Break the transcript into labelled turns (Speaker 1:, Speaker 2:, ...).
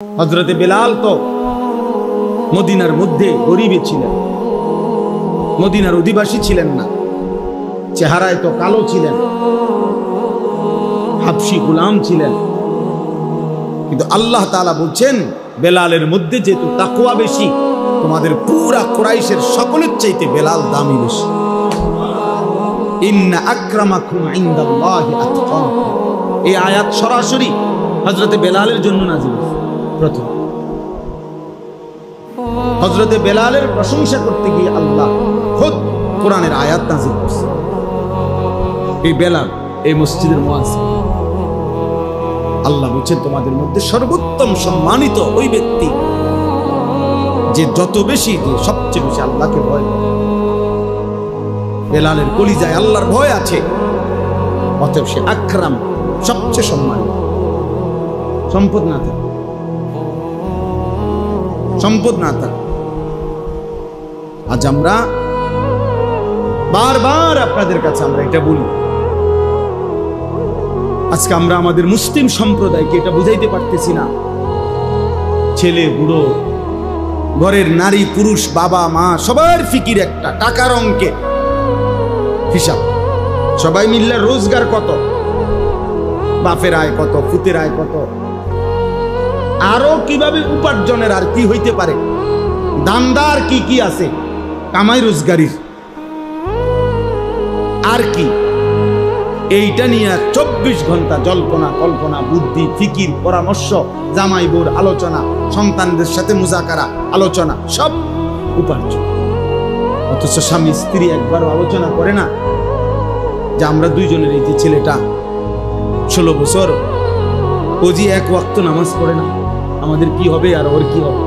Speaker 1: হযরতে বেলাল তো মদিনার মধ্যে গরিবে ছিলেন, মদিনার অধিবাসী ছিলেন না, চেহারায় তো কালো ছিলেন, হাবশি গোলাম ছিলেন। কিন্তু আল্লাহ তাআলা বলছেন বেলালের মধ্যে যেহেতু তাকওয়া বেশি, তোমাদের পুরা কুরাইশের সকলের চাইতে বেলাল দামি বেশি। ইন্না আকরামাকুম ইনদাল্লাহি আতকাকুম, এই আয়াত সরাসরি হযরতে বেলালের জন্য নাযিল হয়েছে। প্রথম হযরতে বেলালের প্রশংসা করতে গিয়ে আল্লাহ খুদ কোরআনের আয়াত নাযিল করেছে। এই বেলাল এই মসজিদের মুয়াজ্জিন, আল্লাহ বলছেন তোমাদের মধ্যে সর্বোত্তম সম্মানিত ওই ব্যক্তি যে যত বেশি, যে সবচেয়ে বেশি আল্লাহকে ভয় করে। বেলালের কলিজায় আল্লাহর ভয় আছে, অতএব সে আকরাম, সবচেয়ে সম্মানিত। সম্পদ না থাক, সম্পদ না থাক। আজ আমরা বারবার আপনাদের কাছে আমরা এটা বলি, আজকে আমরা আমাদের মুসলিম সম্প্রদায়কে এটা বুঝাইতে পারতেছি না। ছেলে বুড়ো, ঘরের নারী পুরুষ, বাবা মা, সবার ফিকির একটা টাকার অঙ্কে হিসাব। সবাই মিললে রোজগার কত, বাপের আয় কত, পুতের আয় কত, আরো কিভাবে উপার্জনের আর কি হইতে পারে, দামদার কি কি আছে কামাই রোজগারির, আর কি, এইটা নিয়ে 24 ঘন্টা জল্পনা কল্পনা, বুদ্ধি ফিকির, পরামর্শ, জামাই বোর আলোচনা, সন্তানদের সাথে মুজাকারা আলোচনা, সব উপার্জন। অথচ স্বামী স্ত্রী একবারও আলোচনা করে না যে আমরা দুইজনের, এই যে ছেলেটা 16 বছর, ও যে এক ওয়াক্ত নামাজ পড়ে না, আমাদের কি হবে আর ওর কি হবে।